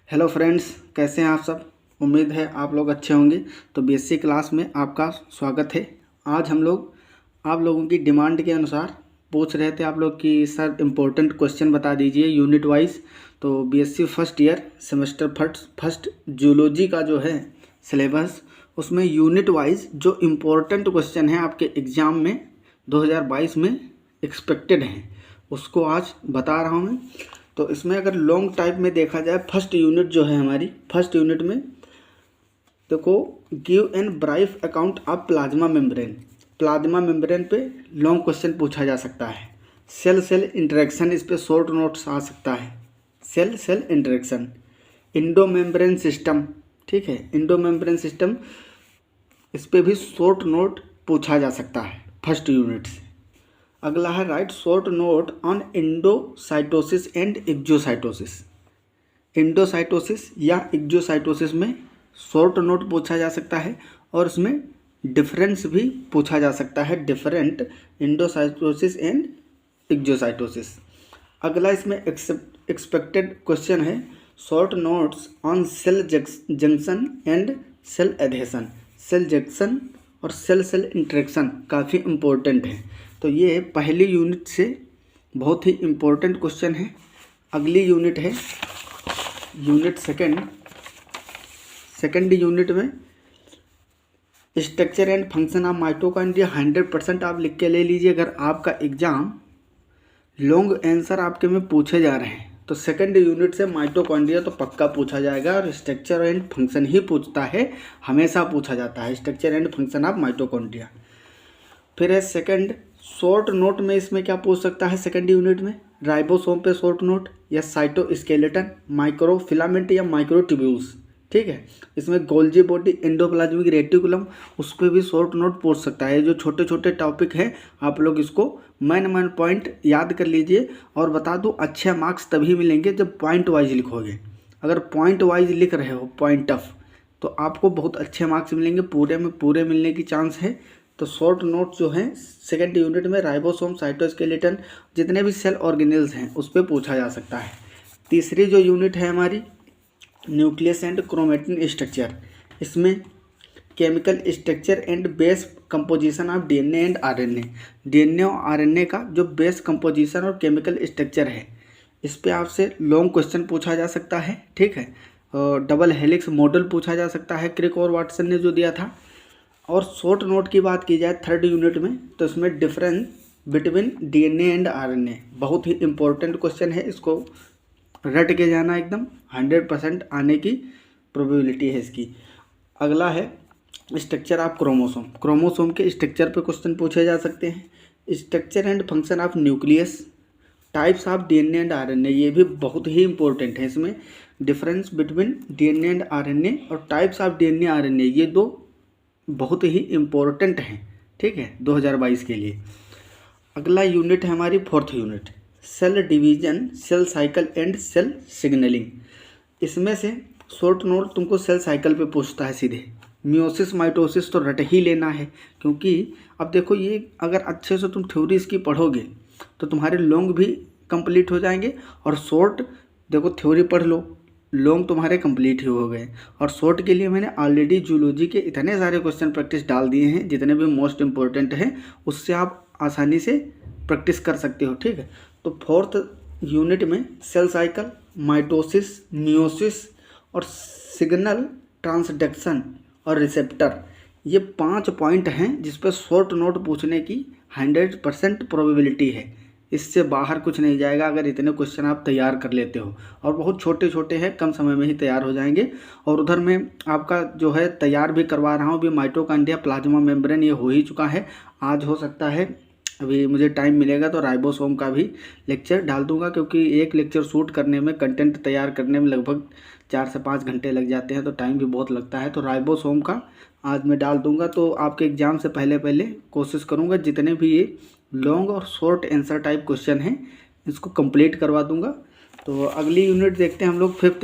Hello friends, कैसे हैं आप सब। उम्मीद है आप लोग अच्छे होंगे। तो बीएससी क्लास में आपका स्वागत है। आज हम लोग आप लोगों की डिमांड के अनुसार पूछ रहे थे आप लोग कि सर इम्पोर्टेंट क्वेश्चन बता दीजिए यूनिट वाइज। तो BSc first year semester first zoology का जो है सिलेबस, उसमें यूनिट वाइज जो इम्पोर्टेंट क्वेश्चन है आपके एग्ज़ाम में 2022 में एक्सपेक्टेड हैं, उसको आज बता रहा हूँ मैं। तो इसमें अगर लॉन्ग टाइप में देखा जाए, फर्स्ट यूनिट जो है हमारी, फर्स्ट यूनिट में देखो, give an brief account of plasma membrane. Plasma membrane पे लॉन्ग क्वेश्चन पूछा जा सकता है। सेल सेल इंटरेक्शन, इस पे शॉर्ट नोट्स आ सकता है। Cell cell interaction, endo membrane system, ठीक है, इंडो मेम्ब्रेन सिस्टम, इस पे भी शॉर्ट नोट पूछा जा सकता है फर्स्ट यूनिट से। अगला है right short note on endocytosis and exocytosis. Endocytosis या एक्जोसाइटोसिस में शॉर्ट नोट पूछा जा सकता है और उसमें डिफरेंस भी पूछा जा सकता है, डिफरेंट इंडोसाइटोसिस एंड एक्जोसाइटोसिस। अगला इसमें एक्सपेक्टेड क्वेश्चन है short notes on cell junction and cell adhesion. Cell junction और सेल सेल इंटरेक्शन काफ़ी इम्पोर्टेंट है। तो ये पहली यूनिट से बहुत ही इम्पोर्टेंट क्वेश्चन है। अगली यूनिट है यूनिट सेकंड यूनिट में structure and function of mitochondria 100% आप लिख के ले लीजिए। अगर आपका एग्जाम लॉन्ग आंसर आपके में पूछे जा रहे हैं तो सेकंड यूनिट से माइटोकॉन्ड्रिया तो पक्का पूछा जाएगा, और स्ट्रक्चर एंड फंक्शन ही पूछता है, हमेशा पूछा जाता है structure and function of mitochondria. फिर है सेकंड शॉर्ट नोट में, इसमें क्या पूछ सकता है सेकंड यूनिट में, राइबोसोम पे शॉर्ट नोट या साइटोस्केलेटन, माइक्रोफिलामेंट या माइक्रोट्यूब्यूल्स, ठीक है। इसमें गोल्जी बॉडी, एंडोप्लाज्मिक रेटिकुलम, उस पर भी शॉर्ट नोट पूछ सकता है। जो छोटे छोटे टॉपिक हैं आप लोग इसको मैन पॉइंट याद कर लीजिए। और बता दूं, अच्छे मार्क्स तभी मिलेंगे जब पॉइंट वाइज लिखोगे। अगर पॉइंट वाइज लिख रहे हो, पॉइंट ऑफ, तो आपको बहुत अच्छे मार्क्स मिलेंगे, पूरे में पूरे मिलने की चांस है। तो शॉर्ट नोट जो हैं सेकेंड यूनिट में राइबोसोम, साइटोस्केलेटन, जितने भी सेल ऑर्गेनेल्स हैं उस पर पूछा जा सकता है। तीसरी जो यूनिट है हमारी न्यूक्लियस एंड क्रोमेटिन स्ट्रक्चर, इसमें chemical structure and base composition of DNA and RNA. DNA और आरएनए का जो बेस कंपोजिशन और केमिकल स्ट्रक्चर है, इस पे आपसे लॉन्ग क्वेश्चन पूछा जा सकता है, ठीक है। डबल हेलिक्स मॉडल पूछा जा सकता है, क्रिक और वाटसन ने जो दिया था। और शॉर्ट नोट की बात की जाए थर्ड यूनिट में, तो इसमें difference between DNA and RNA बहुत ही इंपॉर्टेंट क्वेश्चन है। इसको रट के जाना, एकदम 100% आने की प्रोबेबिलिटी है इसकी। अगला है स्ट्रक्चर ऑफ क्रोमोसोम। क्रोमोसोम के स्ट्रक्चर पे क्वेश्चन पूछे जा सकते हैं। Structure and function of nucleus, types of DNA and RNA, ये भी बहुत ही इंपॉर्टेंट है। इसमें difference between DNA and RNA और टाइप्स ऑफ डीएनए आरएनए, ये दो बहुत ही इम्पोर्टेंट हैं, ठीक है, 2022 के लिए। अगला यूनिट है हमारी fourth unit, cell division, cell cycle and cell signalling. इसमें से शॉर्ट नोट तुमको सेल साइकिल पे पूछता है सीधे। मियोसिस माइटोसिस तो रट ही लेना है, क्योंकि अब देखो ये अगर अच्छे से तुम थ्योरी इसकी पढ़ोगे तो तुम्हारे लॉन्ग भी कंप्लीट हो जाएंगे, और शॉर्ट देखो थ्योरी पढ़ लो, लॉन्ग तुम्हारे कंप्लीट ही हो गए। और शॉर्ट के लिए मैंने ऑलरेडी जूलॉजी के इतने सारे क्वेश्चन प्रैक्टिस डाल दिए हैं, जितने भी मोस्ट इंपॉर्टेंट हैं उससे आप आसानी से प्रैक्टिस कर सकते हो, ठीक है। तो फोर्थ यूनिट में सेल साइकिल, माइटोसिस, मियोसिस और सिग्नल ट्रांसडक्शन और रिसेप्टर, ये 5 पॉइंट हैं जिस पर शॉर्ट नोट पूछने की 100% प्रोबेबिलिटी है। इससे बाहर कुछ नहीं जाएगा अगर इतने क्वेश्चन आप तैयार कर लेते हो। और बहुत छोटे छोटे हैं, कम समय में ही तैयार हो जाएंगे। और उधर में आपका जो है तैयार भी करवा रहा हूँ अभी माइटोकॉन्ड्रिया, प्लाज्मा मेम्ब्रेन, ये हो ही चुका है। आज हो सकता है, अभी मुझे टाइम मिलेगा तो राइबोसोम का भी लेक्चर डाल दूंगा, क्योंकि एक लेक्चर शूट करने में, कंटेंट तैयार करने में लगभग 4 से 5 घंटे लग जाते हैं, तो टाइम भी बहुत लगता है। तो राइबोसोम का आज मैं डाल दूंगा। तो आपके एग्ज़ाम से पहले कोशिश करूंगा जितने भी ये लॉन्ग और शॉर्ट आंसर टाइप क्वेश्चन हैं इसको कंप्लीट करवा दूंगा। तो अगली यूनिट देखते हैं हम लोग, फिफ्थ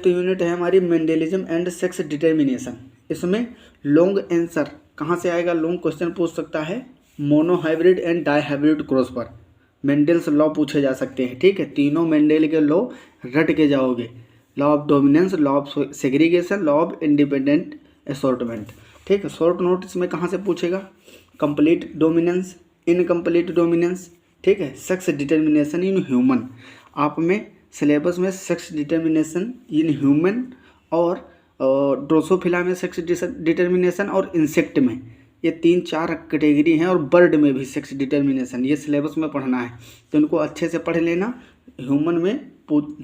यूनिट है हमारी मेंडेलिज्म एंड सेक्स डिटर्मिनेशन। इसमें लॉन्ग आंसर कहाँ से आएगा, लॉन्ग क्वेश्चन पूछ सकता है मोनोहाइब्रिड एंड डाईहाइब्रिड क्रॉस पर। मेंडल्स लॉ पूछे जा सकते हैं, ठीक है। तीनों मेंडल के लॉ रट के जाओगे, law of dominance, law of segregation, law of independent assortment, ठीक है। शॉर्ट नोट इसमें कहाँ से पूछेगा, कंप्लीट डोमिनेंस, इनकम्प्लीट डोमिनेंस, ठीक है। सेक्स डिटर्मिनेशन इन ह्यूमन, आप में सिलेबस में सेक्स डिटर्मिनेशन इन ह्यूमन और ड्रोसोफिला में सेक्स डिटर्मिनेशन और इंसेक्ट में, ये 3-4 कैटेगरी हैं, और बर्ड में भी सेक्स डिटर्मिनेशन, ये सिलेबस में पढ़ना है, तो इनको अच्छे से पढ़ लेना। ह्यूमन में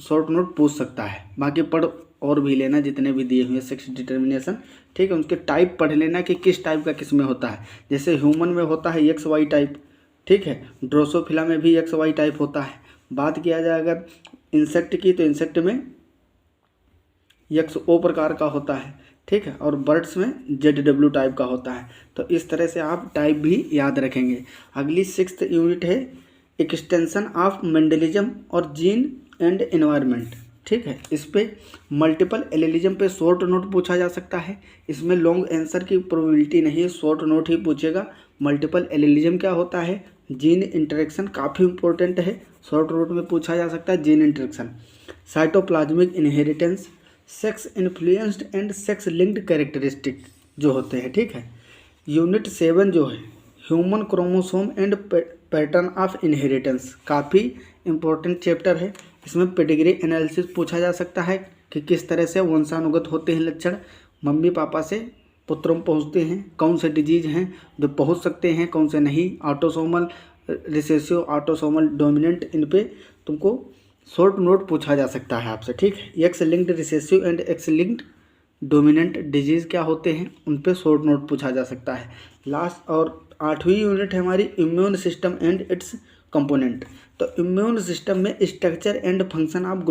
शॉर्ट नोट पूछ सकता है, बाकी पढ़ और भी लेना जितने भी दिए हुए सेक्स डिटर्मिनेशन, ठीक है। उनके टाइप पढ़ लेना कि किस टाइप का किस में होता है। जैसे ह्यूमन में होता है XY टाइप, ठीक है। ड्रोसोफिला में भी XY टाइप होता है। बात किया जाए अगर इंसेक्ट की, तो इंसेक्ट में XO प्रकार का होता है, ठीक है। और बर्ड्स में ZW टाइप का होता है। तो इस तरह से आप टाइप भी याद रखेंगे। अगली 6th यूनिट है एक्सटेंशन ऑफ मेंडलिज्म और जीन एंड एनवायरनमेंट, ठीक है। इस पे मल्टीपल एलिलिज्म पे शॉर्ट नोट पूछा जा सकता है। इसमें लॉन्ग आंसर की प्रोबेबिलिटी नहीं है, शॉर्ट नोट ही पूछेगा। मल्टीपल एलिलिज्म क्या होता है, जीन इंटरेक्शन काफ़ी इंपॉर्टेंट है, शॉर्ट नोट में पूछा जा सकता है gene interaction. Cytoplasmic inheritance, sex influenced and sex linked characteristic जो होते हैं, ठीक है। यूनिट 7 जो है human chromosome and pattern of inheritance, काफ़ी इंपॉर्टेंट चैप्टर है। इसमें पेडिग्री एनालिसिस पूछा जा सकता है कि किस तरह से वंशानुगत होते हैं लक्षण, मम्मी पापा से पुत्रों में पहुँचते हैं, कौन से डिजीज हैं जो पहुँच सकते हैं, कौन से नहीं, ऑटोसोमल रिसेसिव, ऑटोसोमल डोमिनेंट, इन पे तुमको शॉर्ट नोट पूछा जा सकता है आपसे, ठीक है। X linked recessive and x linked dominant disease क्या होते हैं, उन पे शॉर्ट नोट पूछा जा सकता है। लास्ट और 8वीं यूनिट है हमारी immune system and it's component. तो इम्यून सिस्टम में structure and function of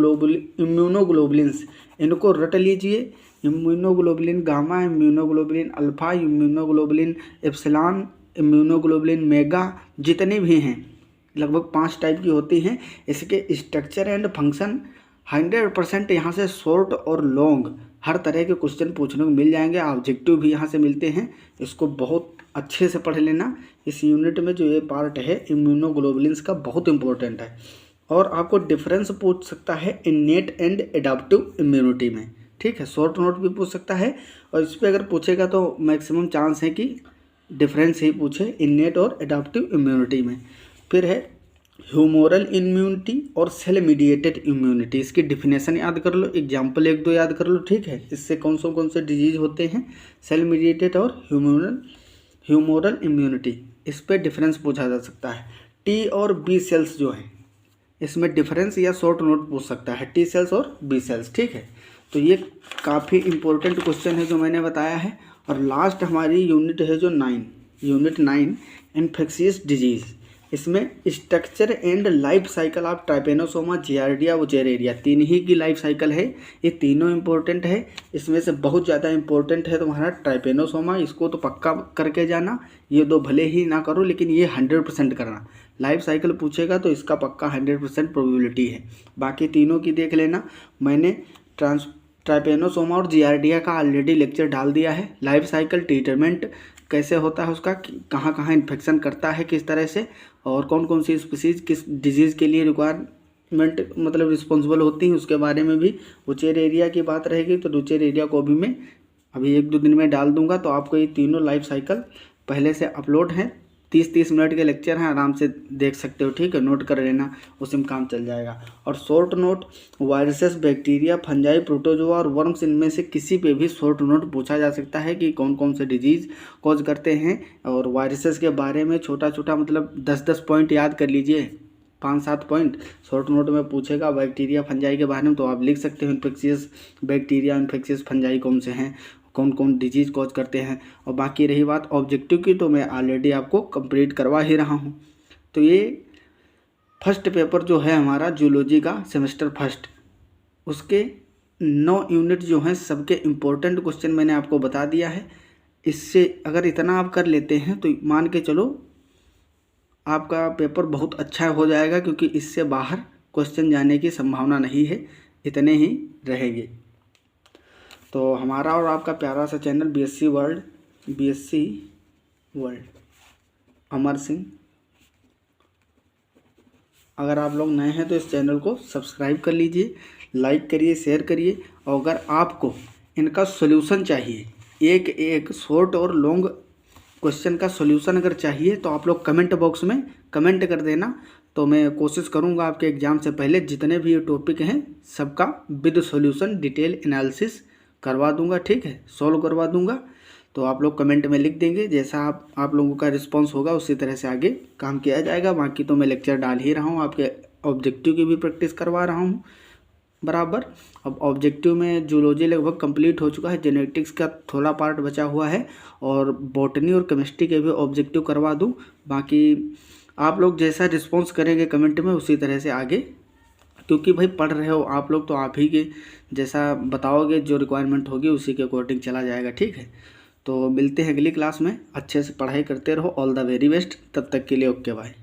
immunoglobulins, इनको रट लीजिए। Immunoglobulin gamma, immunoglobulin alpha, immunoglobulin epsilon, immunoglobulin mega, जितने भी हैं लगभग 5 टाइप की होती हैं। इसके स्ट्रक्चर एंड फंक्शन 100% यहाँ से शॉर्ट और लॉन्ग हर तरह के क्वेश्चन पूछने को मिल जाएंगे। ऑब्जेक्टिव भी यहाँ से मिलते हैं, इसको बहुत अच्छे से पढ़ लेना। इस यूनिट में जो ये पार्ट है इम्यूनोग्लोबुलिन्स का बहुत इंपॉर्टेंट है। और आपको डिफरेंस पूछ सकता है इन्नेट एंड एडाप्टिव इम्यूनिटी में, ठीक है। शॉर्ट नोट भी पूछ सकता है, और इस पर अगर पूछेगा तो मैक्सिमम चांस है कि डिफरेंस ही पूछे इन्नेट और एडाप्टिव इम्यूनिटी में। फिर है ह्यूमोरल इम्यूनिटी और सेल मीडिएटेड इम्यूनिटी, इसकी डिफिनेशन याद कर लो, एग्जाम्पल 1-2 याद कर लो, ठीक है। इससे कौन से डिजीज होते हैं, सेल मीडिएटेड और ह्यूमोरल इम्यूनिटी, इस पर डिफरेंस पूछा जा सकता है। टी और बी सेल्स जो है इसमें डिफरेंस या शॉर्ट नोट पूछ सकता है, टी सेल्स और बी सेल्स, ठीक है। तो ये काफ़ी इंपॉर्टेंट क्वेश्चन है जो मैंने बताया है। और लास्ट हमारी यूनिट है जो 9, यूनिट 9 इन्फेक्शियस डिजीज़। इसमें structure and life cycle of trypanosoma, giardia, wuchereria, 3 ही की लाइफ साइकिल है। ये तीनों इंपॉर्टेंट है। इसमें से बहुत ज़्यादा इंपॉर्टेंट है तुम्हारा ट्राइपेनोसोमा, इसको तो पक्का करके जाना। ये 2 भले ही ना करो, लेकिन ये 100% करना। लाइफ साइकिल पूछेगा तो इसका पक्का 100% प्रोबेबिलिटी है। बाकी तीनों की देख लेना। मैंने ट्राइपेनोसोमा और जियार्डिया का ऑलरेडी लेक्चर डाल दिया है। लाइफ साइकिल ट्रीटमेंट कैसे होता है उसका, कहाँ कहाँ इन्फेक्शन करता है किस तरह से, और कौन कौन सी स्पीसीज़ किस डिजीज़ के लिए रिक्वायरमेंट मतलब रिस्पॉन्सिबल होती हैं, उसके बारे में भी। वुचेरेरिया की बात रहेगी तो वुचेरेरिया को भी मैं अभी 1-2 दिन में डाल दूंगा। तो आपको ये तीनों लाइफ साइकिल पहले से अपलोड हैं, 30-30 मिनट के लेक्चर हैं, आराम से देख सकते हो, ठीक है। नोट कर लेना, उसी में काम चल जाएगा। और short note viruses, bacteria, fungi, protozoa और वर्म्स, इनमें से किसी पे भी शॉर्ट नोट पूछा जा सकता है कि कौन कौन से डिजीज़ कॉज करते हैं। और वायरसेस के बारे में छोटा छोटा मतलब 10-10 पॉइंट याद कर लीजिए, 5-7 पॉइंट शॉर्ट नोट में पूछेगा। बैक्टीरिया, फंजाई के बारे में तो आप लिख सकते हो, इन्फेक्शियस बैक्टीरिया, इन्फेक्शियस फंजाई कौन से हैं, कौन कौन डिजीज़ कॉज करते हैं। और बाकी रही बात ऑब्जेक्टिव की, तो मैं ऑलरेडी आपको कंप्लीट करवा ही रहा हूँ। तो ये फर्स्ट पेपर जो है हमारा जूलॉजी का सेमेस्टर फर्स्ट, उसके 9 यूनिट जो हैं सबके इम्पोर्टेंट क्वेश्चन मैंने आपको बता दिया है। इससे अगर इतना आप कर लेते हैं तो मान के चलो आपका पेपर बहुत अच्छा हो जाएगा, क्योंकि इससे बाहर क्वेश्चन जाने की संभावना नहीं है, इतने ही रहेंगे। तो हमारा और आपका प्यारा सा channel BSc world Amar Singh अगर आप लोग नए हैं तो इस चैनल को सब्सक्राइब कर लीजिए, लाइक करिए, शेयर करिए। और अगर आपको इनका सॉल्यूशन चाहिए, एक एक शॉर्ट और लॉन्ग क्वेश्चन का सॉल्यूशन अगर चाहिए तो आप लोग कमेंट बॉक्स में कमेंट कर देना। तो मैं कोशिश करूंगा आपके एग्ज़ाम से पहले जितने भी ये टॉपिक हैं सबका विद सॉल्यूशन डिटेल एनालिसिस करवा दूंगा, ठीक है, सॉल्व करवा दूंगा। तो आप लोग कमेंट में लिख देंगे, जैसा आप लोगों का रिस्पांस होगा उसी तरह से आगे काम किया जाएगा। बाकी तो मैं लेक्चर डाल ही रहा हूँ, आपके ऑब्जेक्टिव की भी प्रैक्टिस करवा रहा हूँ बराबर। अब ऑब्जेक्टिव में जूलॉजी लगभग कंप्लीट हो चुका है, जेनेटिक्स का थोड़ा पार्ट बचा हुआ है और बॉटनी और केमिस्ट्री के भी ऑब्जेक्टिव करवा दूँ। बाकी आप लोग जैसा रिस्पॉन्स करेंगे कमेंट में उसी तरह से आगे, क्योंकि भाई पढ़ रहे हो आप लोग तो आप ही के जैसा बताओगे, जो रिक्वायरमेंट होगी उसी के अकॉर्डिंग चला जाएगा, ठीक है। तो मिलते हैं अगली क्लास में, अच्छे से पढ़ाई करते रहो। ऑल द वेरी बेस्ट, तब तक के लिए ओके बाय।